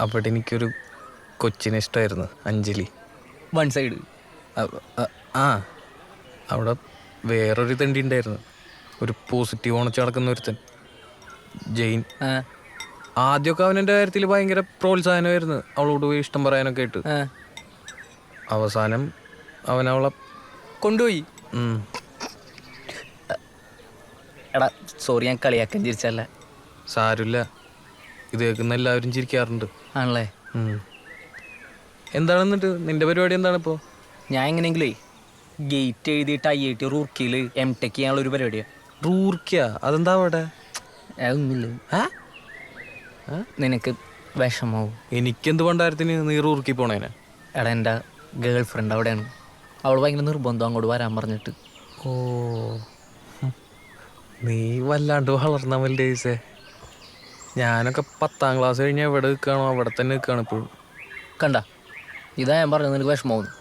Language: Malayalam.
അവിടെ എനിക്കൊരു കൊച്ചിനെ ഇഷ്ടമായിരുന്നു, അഞ്ജലി. One side. ആ അവിടെ വേറൊരു തണ്ടി ഉണ്ടായിരുന്നു, ഒരു പോസിറ്റീവ് ഓണച്ച് നടക്കുന്ന ഒരുത്തൻ, ജെയിൻ. ആദ്യമൊക്കെ അവനെൻ്റെ കാര്യത്തിൽ ഭയങ്കര പ്രോത്സാഹനമായിരുന്നു, അവളോട് പോയി ഇഷ്ടം പറയാനൊക്കെ ആയിട്ട്. അവസാനം അവനവളെ കൊണ്ടുപോയി. എടാ സോറി, ഞാൻ കളിയാക്കാൻ ചിരിച്ചല്ല. സാരമില്ല, ഇത് കേൾക്കുന്ന എല്ലാവരും ചിരിക്കാറുണ്ട്. ആണല്ലേ? എന്താണെന്നിട്ട് നിന്റെ പരിപാടി എന്താണ് ഇപ്പോൾ? ഞാൻ എങ്ങനെയെങ്കിലേ ഗേറ്റ് എഴുതിയിട്ട് IIT റൂർക്കിയിൽ M.Tech ചെയ്യാനുള്ളൊരു പരിപാടിയാണ്. റൂർക്കിയാ? അതെന്താ അവിടെ? അതൊന്നുമില്ല. നിനക്ക് വിഷമാവും. എനിക്കെന്ത് പണ്ടാരത്തിന് നീ റൂർക്കി പോണേനെ? എടാ എൻ്റെ ഗേൾ ഫ്രണ്ട് അവിടെയാണ്. അവൾ ഭയങ്കര നിർബന്ധം അങ്ങോട്ട് വരാൻ പറഞ്ഞിട്ട്. ഓ, നീ വല്ലാണ്ട് വളർന്ന മല്ലേസേ. ഞാനൊക്കെ 10ാം ക്ലാസ് കഴിഞ്ഞാൽ എവിടെ നിൽക്കുകയാണോ അവിടെ തന്നെ നിൽക്കുകയാണ് ഇപ്പോഴും. കണ്ട, ഇതാ ഞാൻ പറഞ്ഞത്, നിനക്ക് വിഷമാവുന്നു.